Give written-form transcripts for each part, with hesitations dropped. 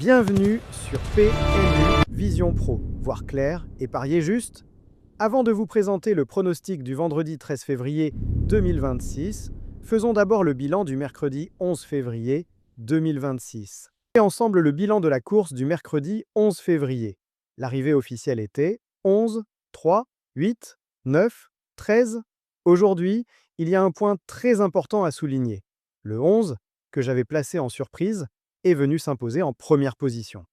Bienvenue sur PMU Vision Pro. Voir clair et parier juste. Avant de vous présenter le pronostic du vendredi 13 février 2026, faisons d'abord le bilan du mercredi 11 février 2026. Et ensemble le bilan de la course du mercredi 11 février. L'arrivée officielle était 11, 3, 8, 9, 13. Aujourd'hui, il y a un point très important à souligner. Le 11, que j'avais placé en surprise, est venu s'imposer en première position.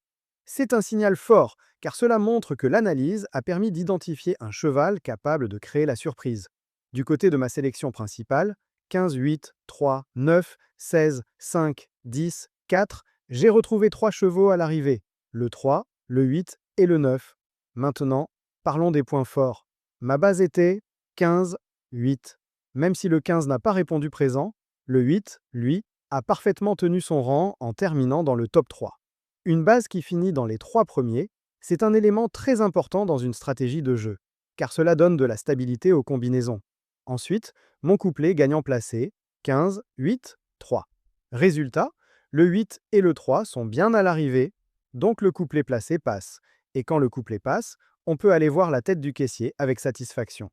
C'est un signal fort, car cela montre que l'analyse a permis d'identifier un cheval capable de créer la surprise. Du côté de ma sélection principale, 15, 8, 3, 9, 16, 5, 10, 4, j'ai retrouvé 3 chevaux à l'arrivée, le 3, le 8 et le 9. Maintenant, parlons des points forts. Ma base était 15, 8. Même si le 15 n'a pas répondu présent, le 8, lui, a parfaitement tenu son rang en terminant dans le top 3. Une base qui finit dans les 3 premiers, c'est un élément très important dans une stratégie de jeu, car cela donne de la stabilité aux combinaisons. Ensuite, mon couplet gagnant placé, 15, 8, 3. Résultat, le 8 et le 3 sont bien à l'arrivée, donc le couplet placé passe. Et quand le couplet passe, on peut aller voir la tête du caissier avec satisfaction.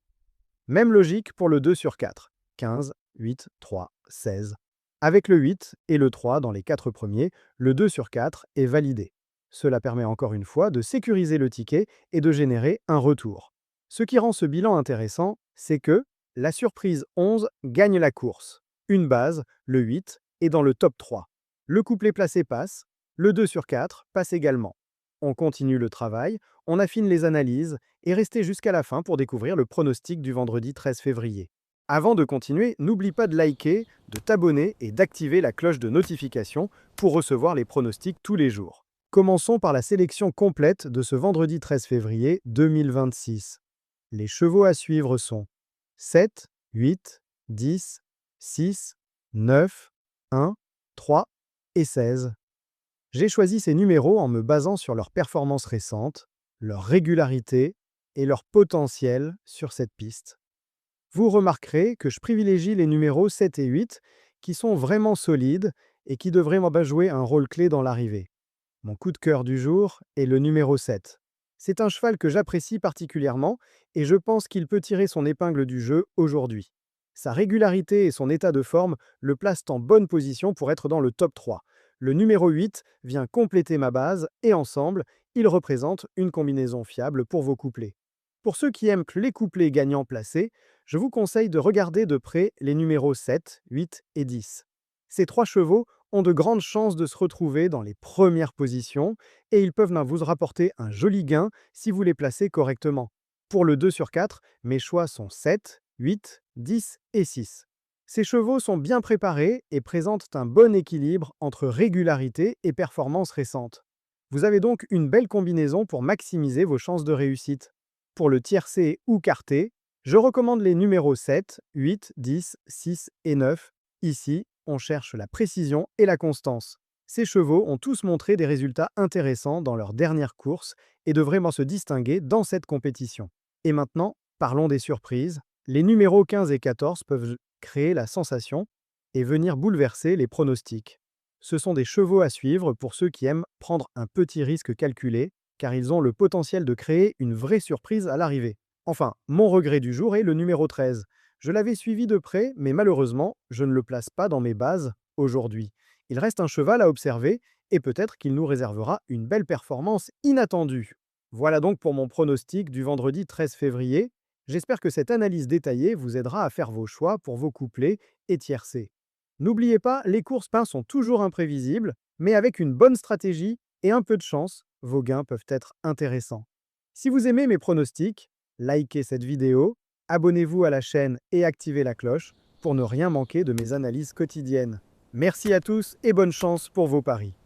Même logique pour le 2 sur 4, 15, 8, 3, 16. Avec le 8 et le 3 dans les 4 premiers, le 2 sur 4 est validé. Cela permet encore une fois de sécuriser le ticket et de générer un retour. Ce qui rend ce bilan intéressant, c'est que la surprise 11 gagne la course. Une base, le 8, est dans le top 3. Le couplet placé passe, le 2 sur 4 passe également. On continue le travail, on affine les analyses et restez jusqu'à la fin pour découvrir le pronostic du vendredi 13 février. Avant de continuer, n'oublie pas de liker, de t'abonner et d'activer la cloche de notification pour recevoir les pronostics tous les jours. Commençons par la sélection complète de ce vendredi 13 février 2026. Les chevaux à suivre sont 7, 8, 10, 6, 9, 1, 3 et 16. J'ai choisi ces numéros en me basant sur leur performance récente, leur régularité et leur potentiel sur cette piste. Vous remarquerez que je privilégie les numéros 7 et 8 qui sont vraiment solides et qui devraient jouer un rôle clé dans l'arrivée. Mon coup de cœur du jour est le numéro 7. C'est un cheval que j'apprécie particulièrement et je pense qu'il peut tirer son épingle du jeu aujourd'hui. Sa régularité et son état de forme le placent en bonne position pour être dans le top 3. Le numéro 8 vient compléter ma base et ensemble, il représente une combinaison fiable pour vos couplets. Pour ceux qui aiment les couplets gagnants placés, je vous conseille de regarder de près les numéros 7, 8 et 10. Ces 3 chevaux ont de grandes chances de se retrouver dans les premières positions et ils peuvent vous rapporter un joli gain si vous les placez correctement. Pour le 2 sur 4, mes choix sont 7, 8, 10 et 6. Ces chevaux sont bien préparés et présentent un bon équilibre entre régularité et performance récente. Vous avez donc une belle combinaison pour maximiser vos chances de réussite. Pour le tiercé ou quarté, je recommande les numéros 7, 8, 10, 6 et 9. Ici, on cherche la précision et la constance. Ces chevaux ont tous montré des résultats intéressants dans leur dernière course et devraient se distinguer dans cette compétition. Et maintenant, parlons des surprises. Les numéros 15 et 14 peuvent créer la sensation et venir bouleverser les pronostics. Ce sont des chevaux à suivre pour ceux qui aiment prendre un petit risque calculé, car ils ont le potentiel de créer une vraie surprise à l'arrivée. Enfin, mon regret du jour est le numéro 13. Je l'avais suivi de près, mais malheureusement, je ne le place pas dans mes bases aujourd'hui. Il reste un cheval à observer, et peut-être qu'il nous réservera une belle performance inattendue. Voilà donc pour mon pronostic du vendredi 13 février. J'espère que cette analyse détaillée vous aidera à faire vos choix pour vos couplets et tiercés. N'oubliez pas, les courses pains sont toujours imprévisibles, mais avec une bonne stratégie et un peu de chance, vos gains peuvent être intéressants. Si vous aimez mes pronostics, likez cette vidéo, abonnez-vous à la chaîne et activez la cloche pour ne rien manquer de mes analyses quotidiennes. Merci à tous et bonne chance pour vos paris.